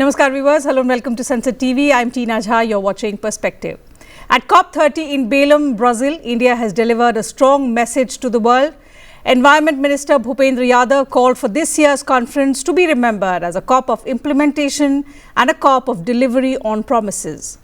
Namaskar viewers, hello and welcome to Sansad TV. I'm Tina Jha, you're watching Perspective. At CoP30 in Belém, Brazil, India has delivered a strong message to the world. Environment Minister Bhupender Yadav called for this year's conference to be remembered as a COP of implementation and a COP of delivery on promises.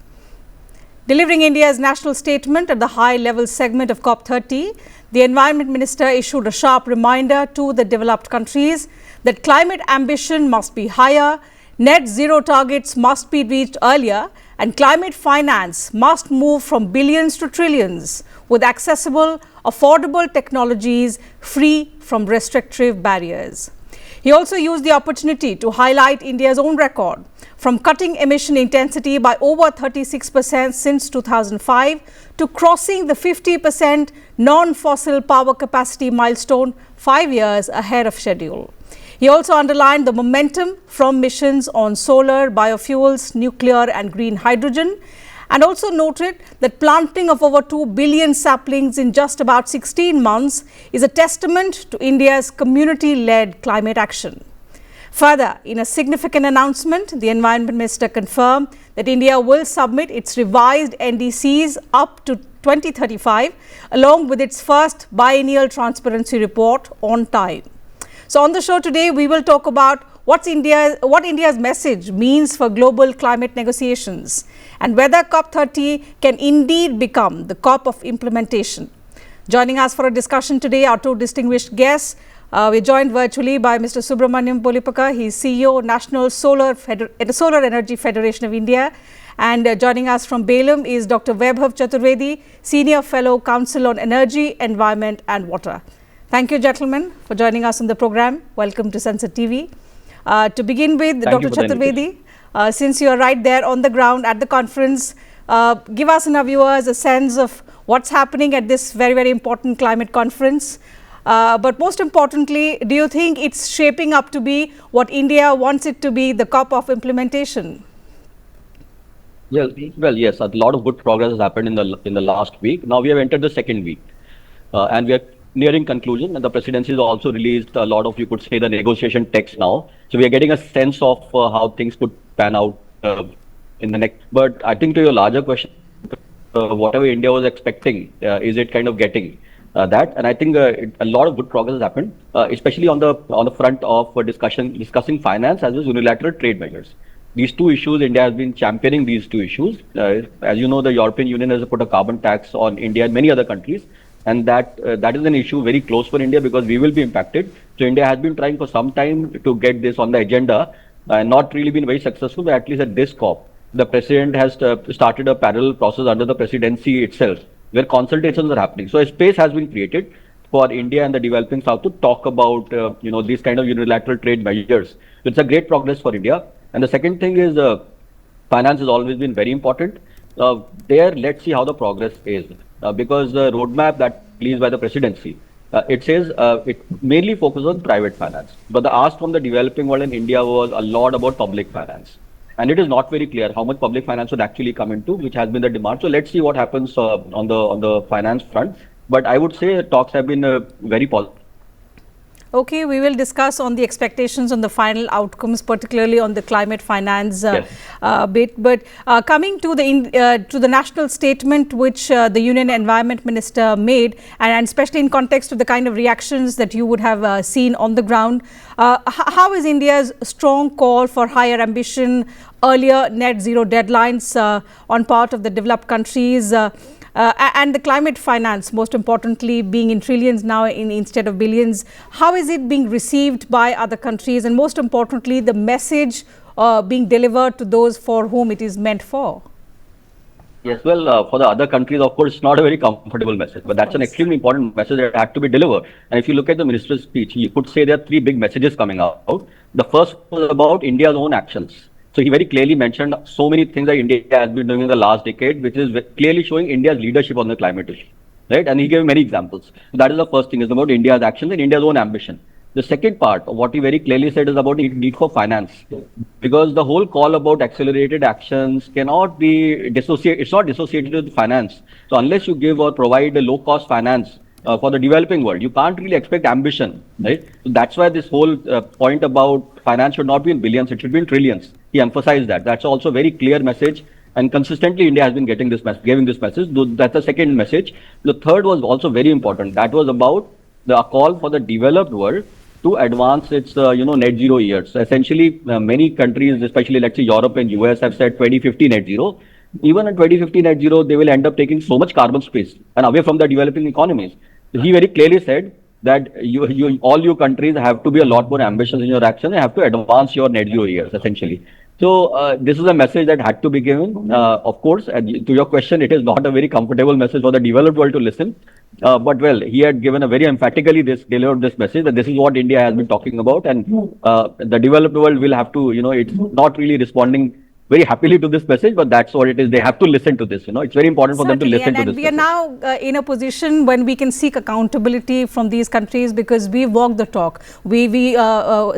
Delivering India's national statement at the high-level segment of CoP30, the Environment Minister issued a sharp reminder to the developed countries that climate ambition must be higher, net zero targets must be reached earlier, and climate finance must move from billions to trillions with accessible, affordable technologies free from restrictive barriers. He also used the opportunity to highlight India's own record, from cutting emission intensity by over 36% since 2005 to crossing the 50% non-fossil power capacity milestone 5 years ahead of schedule. He also underlined the momentum from missions on solar, biofuels, nuclear and green hydrogen, and also noted that planting of over 2 billion saplings in just about 16 months is a testament to India's community-led climate action. Further, in a significant announcement, the Environment Minister confirmed that India will submit its revised NDCs up to 2035, along with its first Biennial Transparency Report on time. So on the show today, we will talk about what India's message means for global climate negotiations and whether COP30 can indeed become the COP of implementation. Joining us for a discussion today are two distinguished guests. We're joined virtually by Mr. Subramaniam Polipaka. He's CEO, National Solar Energy Federation of India. And joining us from Belém is Dr. Vaibhav Chaturvedi, Senior Fellow, Council on Energy, Environment and Water. Thank you, gentlemen, for joining us on the program. Welcome to Sansad TV. To begin with, Dr. Chaturvedi, since you are right there on the ground at the conference, give us and our viewers a sense of what's happening at this very, very important climate conference. But most importantly, do you think it's shaping up to be what India wants it to be, the COP of implementation? Well, yes, a lot of good progress has happened in the last week. Now we have entered the second week, and we are nearing conclusion, and the presidency has also released a lot of, you could say, the negotiation text now. So we are getting a sense of how things could pan out in the next. But I think to your larger question, whatever India was expecting, is it kind of getting that? And I think a lot of good progress has happened, especially on the front of discussing finance as well as unilateral trade measures. These two issues, India has been championing these two issues. As you know, the European Union has put a carbon tax on India and many other countries. And that is an issue very close for India because we will be impacted. So India has been trying for some time to get this on the agenda and not really been very successful, but at least at this COP. The president has started a parallel process under the presidency itself where consultations are happening. So a space has been created for India and the developing South to talk about these kind of unilateral trade measures. So it's a great progress for India. And the second thing is finance has always been very important. Let's see how the progress is. Because the roadmap that released by the presidency, it says it mainly focuses on private finance. But the ask from the developing world in India was a lot about public finance. And it is not very clear how much public finance would actually come into, which has been the demand. So let's see what happens on the finance front. But I would say talks have been very positive. Okay, we will discuss on the expectations on the final outcomes, particularly on the climate finance bit. But coming to the national statement which the Union Environment Minister made, and especially in context of the kind of reactions that you would have seen on the ground, how is India's strong call for higher ambition, earlier net zero deadlines on part of the developed countries, and the climate finance, most importantly, being in trillions now instead of billions, how is it being received by other countries, and most importantly, the message being delivered to those for whom it is meant for? Yes, well, for the other countries, of course, it's not a very comfortable message, but that's an extremely important message that had to be delivered. And if you look at the minister's speech, you could say there are three big messages coming out. The first was about India's own actions. So he very clearly mentioned so many things that India has been doing in the last decade, which is clearly showing India's leadership on the climate issue, right? And he gave many examples. So that is the first thing, is about India's actions and India's own ambition. The second part of what he very clearly said is about the need for finance, because the whole call about accelerated actions cannot be dissociated. It's not dissociated with finance. So unless you give or provide a low-cost finance for the developing world. You can't really expect ambition, right? So that's why this whole point about finance should not be in billions, it should be in trillions. He emphasized that. That's also a very clear message. And consistently, India has been giving this message. That's the second message. The third was also very important. That was about the call for the developed world to advance its, net zero years. So essentially, many countries, especially let's say Europe and US, have said 2050 net zero. Even in 2050 net zero, they will end up taking so much carbon space and away from the developing economies. So he very clearly said that all you countries have to be a lot more ambitious in your action. You have to advance your net zero years, essentially. So this is a message that had to be given. Of course, and to your question, it is not a very comfortable message for the developed world to listen. But well, he had given a very emphatically delivered this message that this is what India has been talking about, and the developed world will have to, it's not really responding very happily to this message, but that's what it is. They have to listen to this. It's very important for them to listen to this. And we are now in a position when we can seek accountability from these countries because we walk the talk. We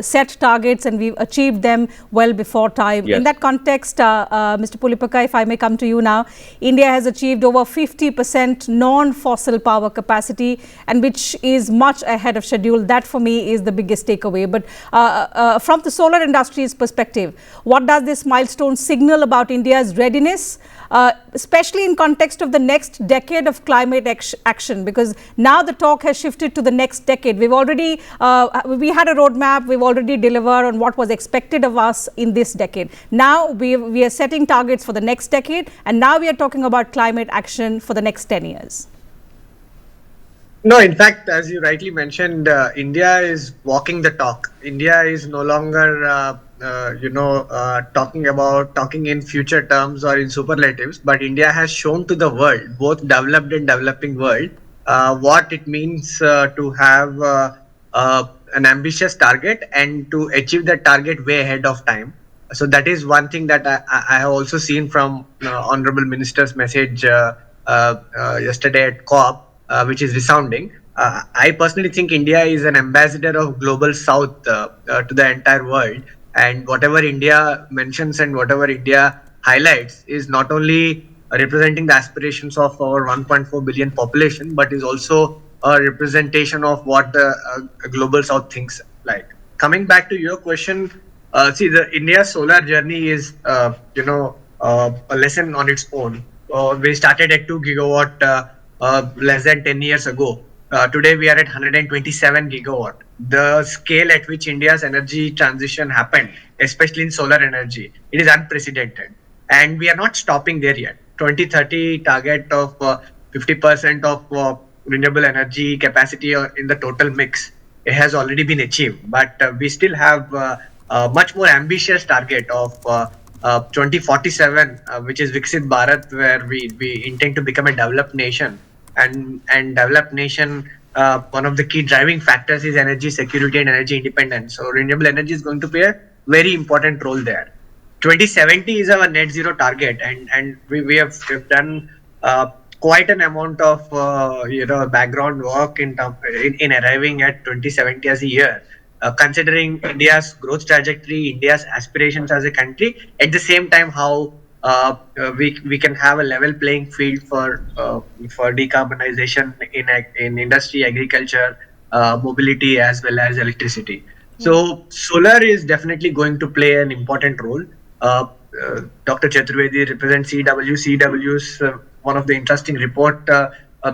set targets and we've achieved them well before time. Yes. In that context, Mr. Pulipaka, if I may come to you now, India has achieved over 50% non-fossil power capacity, and which is much ahead of schedule. That for me is the biggest takeaway. But from the solar industry's perspective, what does this milestone signal about India's readiness, especially in context of the next decade of climate action? Because now the talk has shifted to the next decade. We've already, we had a roadmap, we've already delivered on what was expected of us in this decade. Now we are setting targets for the next decade, and now we are talking about climate action for the next 10 years. No, in fact, as you rightly mentioned, India is walking the talk. India is no longer talking in future terms or in superlatives, but India has shown to the world, both developed and developing world, what it means to have an ambitious target and to achieve that target way ahead of time. So that is one thing that I have also seen from Honorable Minister's message yesterday at COP, which is resounding. I personally think India is an ambassador of Global South to the entire world. And whatever India mentions and whatever India highlights is not only representing the aspirations of our 1.4 billion population, but is also a representation of what the Global South thinks like. Coming back to your question, see, the India solar journey is, a lesson on its own. We started at 2 gigawatt less than 10 years ago. Today we are at 127 gigawatt. The scale at which India's energy transition happened, especially in solar energy, it is unprecedented. And we are not stopping there yet. 2030 target of 50% of renewable energy capacity in the total mix, it has already been achieved. But we still have a much more ambitious target of 2047, which is Viksit Bharat, where we intend to become a developed nation. And developed nation, one of the key driving factors is energy security and energy independence. So renewable energy is going to play a very important role there. 2070 is our net zero target, and we have done quite an amount of background work in arriving at 2070 as a year. Considering India's growth trajectory, India's aspirations as a country, at the same time how we can have a level playing field for decarbonization in industry, agriculture, mobility, as well as electricity. So solar is definitely going to play an important role. Dr. Chaturvedi represents CW. CW's one of the interesting report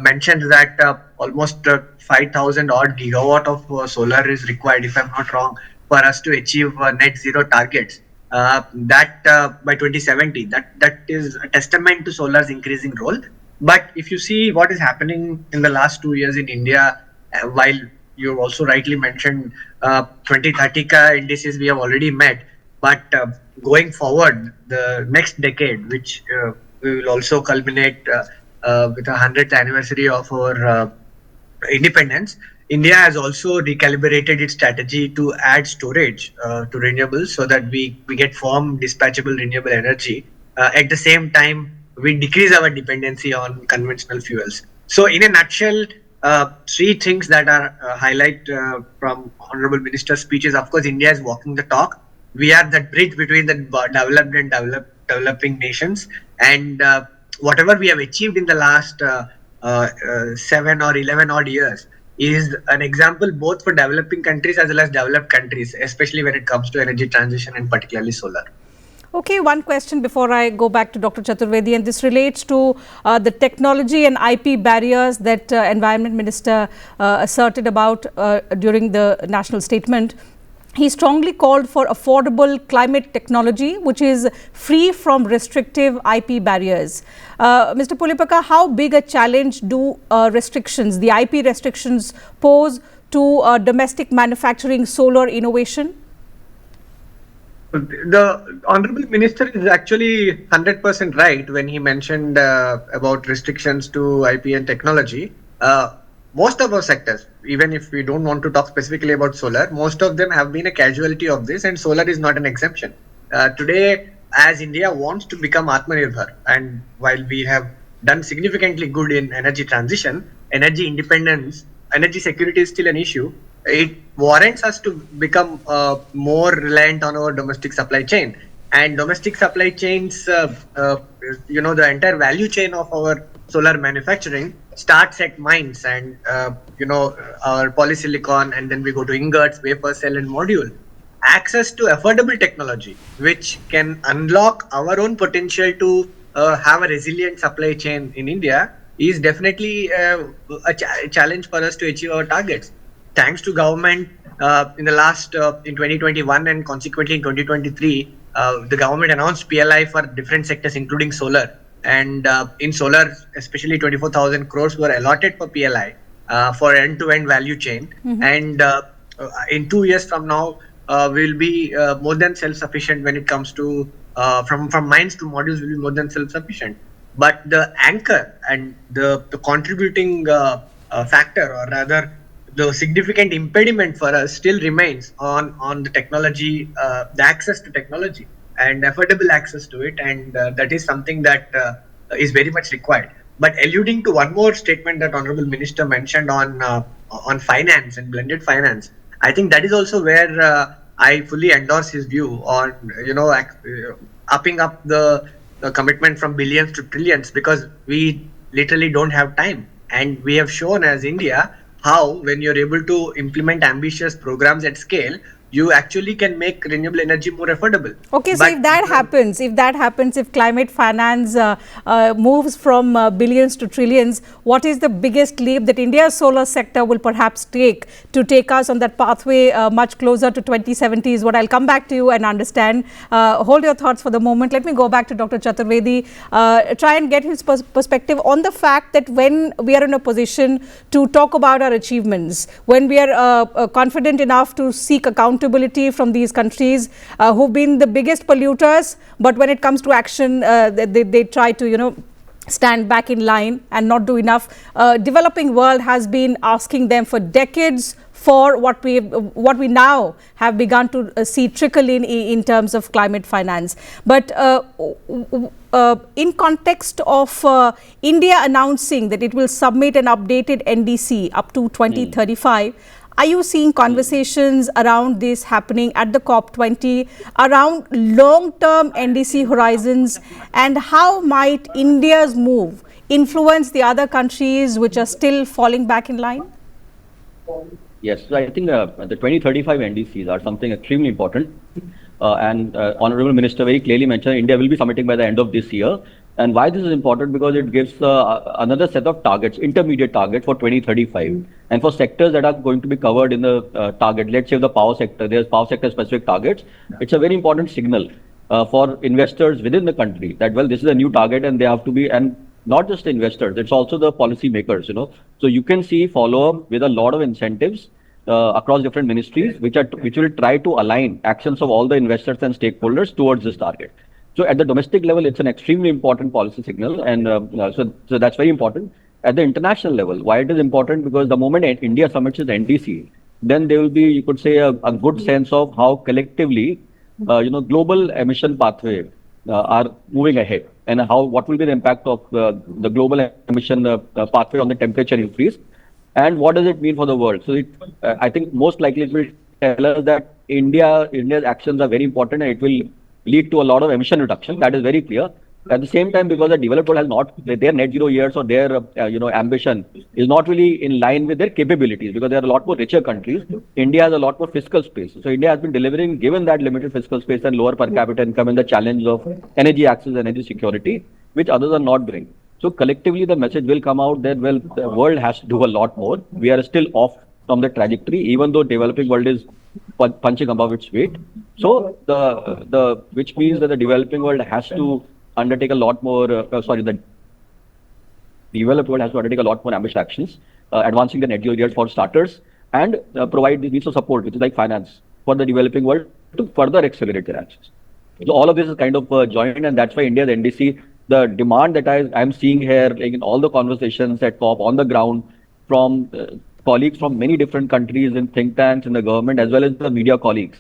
mentions that almost 5,000 odd gigawatt of solar is required, if I'm not wrong, for us to achieve net zero targets. That by 2070, that is a testament to solar's increasing role. But if you see what is happening in the last 2 years in India, while you also rightly mentioned 2030 NDCs we have already met, but going forward, the next decade, which we will also culminate with the 100th anniversary of our independence, India has also recalibrated its strategy to add storage to renewables so that we get firm dispatchable renewable energy. At the same time, we decrease our dependency on conventional fuels. So in a nutshell, three things that are highlight from Honorable Minister's speeches. Of course, India is walking the talk. We are that bridge between the developed and developing nations. And whatever we have achieved in the last 7 or 11 odd years is an example both for developing countries as well as developed countries, especially when it comes to energy transition and particularly solar. Okay, one question before I go back to Dr. Chaturvedi, and this relates to the technology and IP barriers that Environment Minister asserted about during the national statement. He strongly called for affordable climate technology, which is free from restrictive IP barriers. Mr. Pulipaka, how big a challenge do restrictions, the IP restrictions, pose to domestic manufacturing solar innovation? The Honorable Minister is actually 100% right when he mentioned about restrictions to IP and technology. Most of our sectors, even if we don't want to talk specifically about solar, most of them have been a casualty of this, and solar is not an exception. Today, as India wants to become Atmanirbhar, and while we have done significantly good in energy transition, energy independence, energy security is still an issue. It warrants us to become more reliant on our domestic supply chain. And domestic supply chains, the entire value chain of our solar manufacturing starts at mines and, our polysilicon, and then we go to ingots, wafer cell, and module. Access to affordable technology, which can unlock our own potential to have a resilient supply chain in India, is definitely a challenge for us to achieve our targets. Thanks to government in the last in 2021 and consequently in 2023, the government announced PLI for different sectors, including solar. And in solar, especially 24,000 crores were allotted for PLI for end-to-end value chain. And in 2 years from now, we'll be more than self-sufficient when it comes to from mines to modules. Will be more than self-sufficient. But the anchor and the contributing factor, or rather the significant impediment for us, still remains on the technology, the access to technology and affordable access to it, and that is something that is very much required. But alluding to one more statement that Honorable Minister mentioned on finance and blended finance, I think that is also where I fully endorse his view on upping up the commitment from billions to trillions, because we literally don't have time, and we have shown as India how, when you're able to implement ambitious programs at scale, you actually can make renewable energy more affordable. Okay, so if that happens, if climate finance moves from billions to trillions, what is the biggest leap that India's solar sector will perhaps take to take us on that pathway much closer to 2070 is what I'll come back to you and understand. Hold your thoughts for the moment. Let me go back to Dr. Chaturvedi, try and get his perspective on the fact that when we are in a position to talk about our achievements, when we are confident enough to seek accountability from these countries who've been the biggest polluters, but when it comes to action, they try to, stand back in line and not do enough. Developing world has been asking them for decades for what we now have begun to see trickle in terms of climate finance. But in context of India announcing that it will submit an updated NDC up to 2035, are you seeing conversations around this happening at the COP20 around long-term NDC horizons, and how might India's move influence the other countries which are still falling back in line? Yes, so I think the 2035 NDCs are something extremely important, and Honorable Minister very clearly mentioned India will be submitting by the end of this year. And why this is important? Because it gives another set of targets, intermediate targets for 2035. And for sectors that are going to be covered in the target, let's say the power sector, there's power sector specific targets. It's a very important signal for investors within the country that, well, this is a new target and they have to be, and not just the investors, it's also the policy makers, So you can see follow-up with a lot of incentives across different ministries, which will try to align actions of all the investors and stakeholders towards this target. So at the domestic level, it's an extremely important policy signal, and so that's very important. At the international level, why it is important? Because the moment India submits its NDC, then there will be, you could say, a good sense of how collectively, global emission pathway are moving ahead, and what will be the impact of the global emission pathway on the temperature increase, and what does it mean for the world? So I think most likely it will tell us that India's actions are very important, and it will lead to a lot of emission reduction. That is very clear. At the same time, because the developed world has not, their net zero years or their ambition is not really in line with their capabilities, because they are a lot more richer countries. India has a lot more fiscal space. So India has been delivering, given that limited fiscal space and lower per capita income and the challenge of energy access, energy security, which others are not doing. So collectively, the message will come out that, well, the world has to do a lot more. We are still off from the trajectory, even though developing world is punching above its weight. So the which means that the developing world has to undertake a lot more. The developed world has to undertake a lot more ambitious actions, advancing the net zero years for starters, and provide the means of support, which is like finance, for the developing world to further accelerate their actions. So all of this is kind of joined, and that's why India's NDC, the demand that I'm seeing here, like in all the conversations at COP on the ground from colleagues from many different countries in think tanks in the government as well as the media colleagues,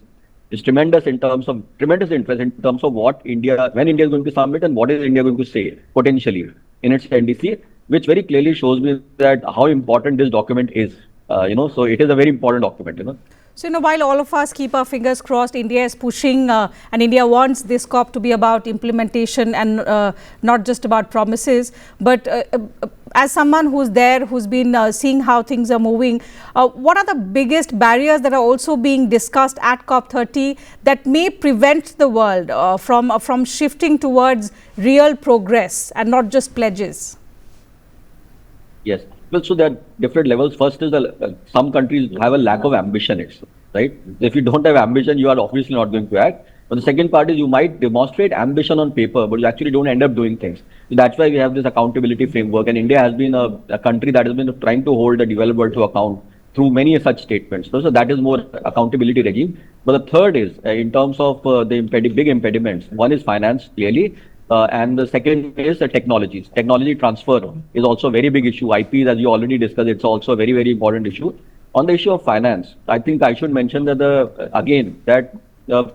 is tremendous interest in terms of what India, when India is going to summit and what is India going to say potentially in its NDC, which very clearly shows me that how important this document is. So it is a very important document. So, while all of us keep our fingers crossed, India is pushing and India wants this COP to be about implementation and not just about promises. But as someone who's there, who's been seeing how things are moving, what are the biggest barriers that are also being discussed at COP30 that may prevent the world from shifting towards real progress and not just pledges? Yes. Well, so there are different levels. First is some countries have a lack of ambition, right? If you don't have ambition, you are obviously not going to act. But the second part is you might demonstrate ambition on paper, but you actually don't end up doing things. So that's why we have this accountability framework. And India has been a country that has been trying to hold the developed world to account through many such statements. So that is more accountability regime. But the third is in terms of the big impediments. One is finance, clearly. And the second is the technologies. Technology transfer is also a very big issue. IPs, as you already discussed, it's also a very, very important issue. On the issue of finance, I think I should mention that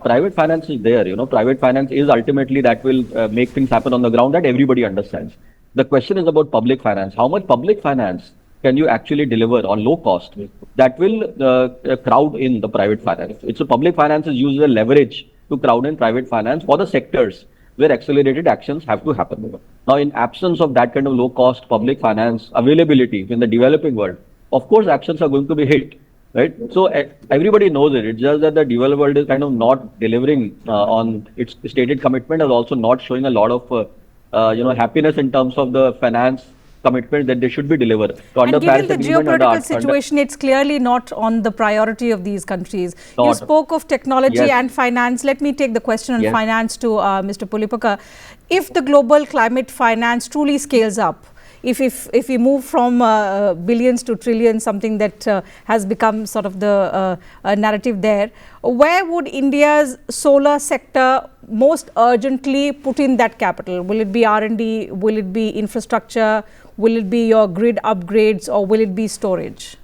private finance is there. Private finance is ultimately that will make things happen on the ground that everybody understands. The question is about public finance. How much public finance can you actually deliver on low cost that will crowd in the private finance? It's a public finance is used as a leverage to crowd in private finance for the sectors where accelerated actions have to happen. Now, in absence of that kind of low-cost public finance availability in the developing world, of course, actions are going to be hit, right? So everybody knows it. It's just that the developed world is kind of not delivering on its stated commitment, and also not showing a lot of happiness in terms of the finance commitment that they should be delivered. And given the geopolitical situation, it's clearly not on the priority of these countries. You spoke of technology and finance. Let me take the question on finance to Mr. Pulipaka. If the global climate finance truly scales up, if we move from billions to trillions, something that has become sort of the narrative there, where would India's solar sector most urgently put in that capital? Will it be R&D? Will it be infrastructure? Will it be your grid upgrades, or will it be storage?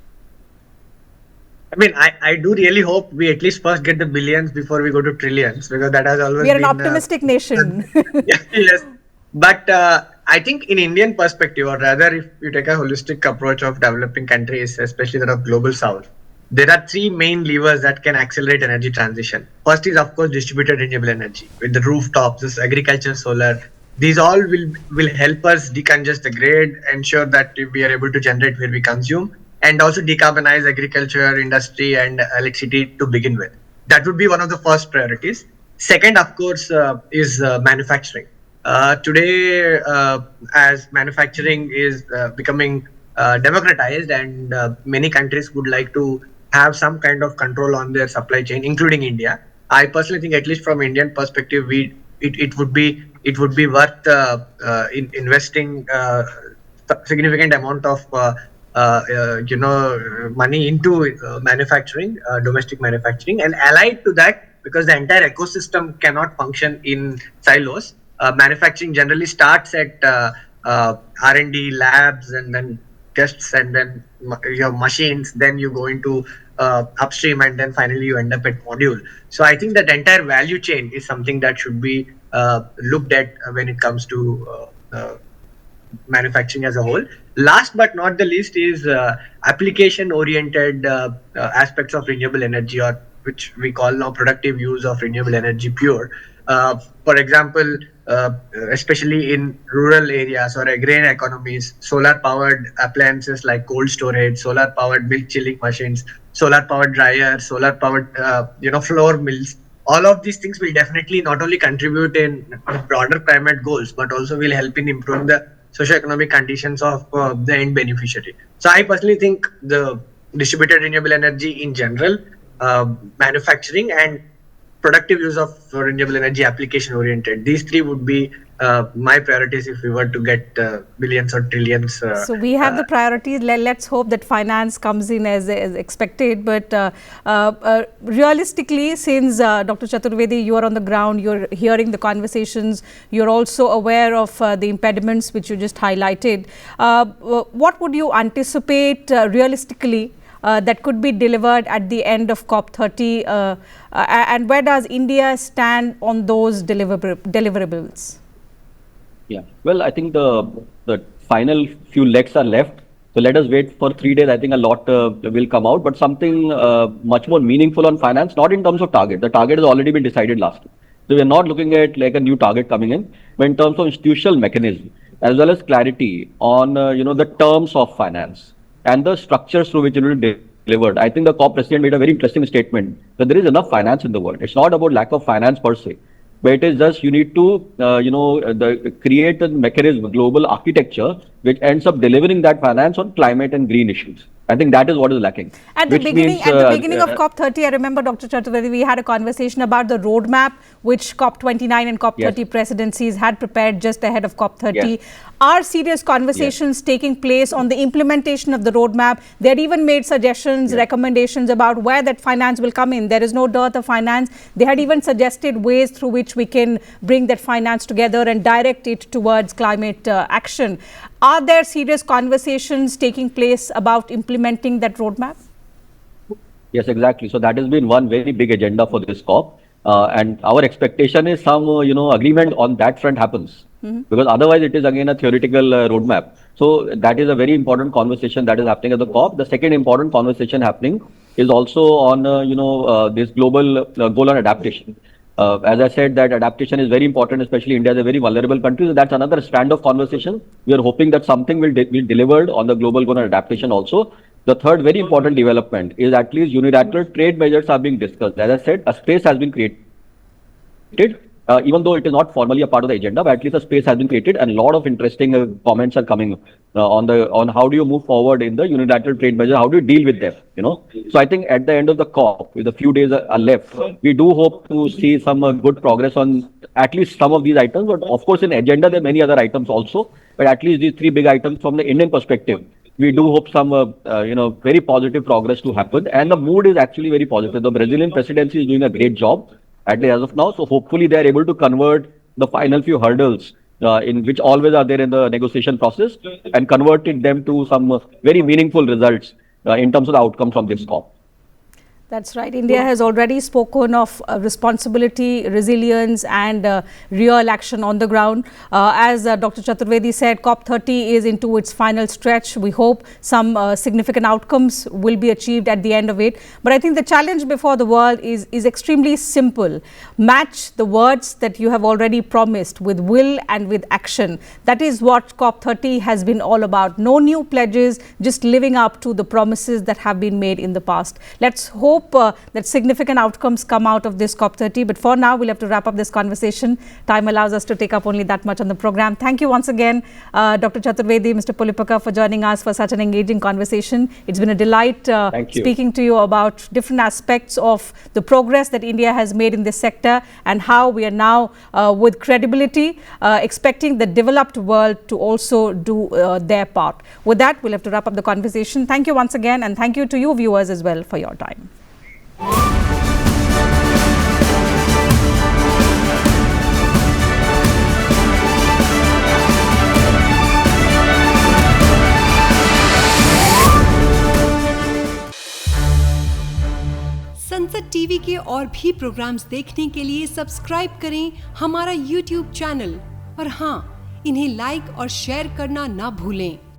I mean, I do really hope we at least first get the billions before we go to trillions, because that has always been... We are an optimistic nation. Yes. But I think in Indian perspective, or rather if you take a holistic approach of developing countries, especially that of global south, there are three main levers that can accelerate energy transition. First is, of course, distributed renewable energy with the rooftops, this agriculture, solar. These all will help us decongest the grid, ensure that we are able to generate where we consume, and also decarbonize agriculture, industry, and electricity to begin with. That would be one of the first priorities. Second, of course, is manufacturing. Today, as manufacturing is becoming democratized, and many countries would like to have some kind of control on their supply chain, including India. I personally think, at least from Indian perspective, it would be worth investing significant amount of money into manufacturing, domestic manufacturing, and allied to that, because the entire ecosystem cannot function in silos. Manufacturing generally starts at R&D labs, and then tests, and then you have machines, then you go into upstream, and then finally you end up at module. So I think that entire value chain is something that should be looked at when it comes to manufacturing as a whole. Last but not the least is application oriented aspects of renewable energy, or which we call now productive use of renewable energy pure. For example, especially in rural areas or agrarian economies, solar-powered appliances like cold storage, solar-powered milk chilling machines, solar-powered dryers, solar-powered flour mills. All of these things will definitely not only contribute in broader climate goals, but also will help in improving the socio-economic conditions of the end beneficiary. So I personally think the distributed renewable energy in general, manufacturing and productive use of renewable energy application oriented. These three would be my priorities if we were to get billions or trillions. So we have the priorities. Let's hope that finance comes in as expected. But realistically, since Dr. Chaturvedi, you are on the ground, you're hearing the conversations, you're also aware of the impediments which you just highlighted. What would you anticipate realistically that could be delivered at the end of COP30, and where does India stand on those deliverables? Yeah, well, I think the final few legs are left. So let us wait for 3 days. I think a lot will come out, but something much more meaningful on finance, not in terms of target. The target has already been decided last year. So we are not looking at like a new target coming in, but in terms of institutional mechanism, as well as clarity on the terms of finance and the structures through which it will be delivered. I think the COP president made a very interesting statement that there is enough finance in the world. It's not about lack of finance per se, but it is just you need to create a mechanism, global architecture, which ends up delivering that finance on climate and green issues. I think that is what is lacking. At the beginning of COP30, I remember, Dr. Chaturvedi, we had a conversation about the roadmap which COP29 and COP30 presidencies had prepared just ahead of COP30. Yes. Are serious conversations taking place on the implementation of the roadmap? They had even made suggestions, recommendations about where that finance will come in. There is no dearth of finance. They had even suggested ways through which we can bring that finance together and direct it towards climate action. Are there serious conversations taking place about implementing that roadmap? Yes, exactly. So that has been one very big agenda for this COP. And our expectation is some, agreement on that front happens. Because otherwise it is again a theoretical roadmap. So that is a very important conversation that is happening at the COP. The second important conversation happening is also on, this global goal on adaptation. As I said, that adaptation is very important, especially India is a very vulnerable country. So that's another strand of conversation. We are hoping that something will be delivered on the global goal on adaptation also. The third very important development is at least unilateral trade measures are being discussed. As I said, a space has been created, even though it is not formally a part of the agenda, but at least a space has been created, and a lot of interesting comments are coming on how do you move forward in the unilateral trade measure, how do you deal with them, So I think at the end of the COP, with a few days are left, we do hope to see some good progress on at least some of these items. But of course, in agenda, there are many other items also, but at least these three big items from the Indian perspective, we do hope some, very positive progress to happen. And the mood is actually very positive. The Brazilian presidency is doing a great job, at least as of now. So hopefully they are able to convert the final few hurdles, in which always are there in the negotiation process, and converted them to some very meaningful results in terms of the outcome from this COP. That's right. India has already spoken of responsibility, resilience and real action on the ground. As Dr. Chaturvedi said, COP30 is into its final stretch. We hope some significant outcomes will be achieved at the end of it. But I think the challenge before the world is extremely simple. Match the words that you have already promised with will and with action. That is what COP30 has been all about. No new pledges, just living up to the promises that have been made in the past. Let's hope that significant outcomes come out of this COP30. But for now, we'll have to wrap up this conversation. Time allows us to take up only that much on the program. Thank you once again, Dr. Chaturvedi, Mr. Pulipaka, for joining us for such an engaging conversation. It's been a delight speaking to you about different aspects of the progress that India has made in this sector and how we are now, with credibility, expecting the developed world to also do their part. With that, we'll have to wrap up the conversation. Thank you once again, and thank you to you viewers as well for your time. संसद TV के और भी programmes देखने के लिए subscribe करें हमारा YouTube channel और हाँ, इन्हें लाइक और शेयर करना ना भूलें।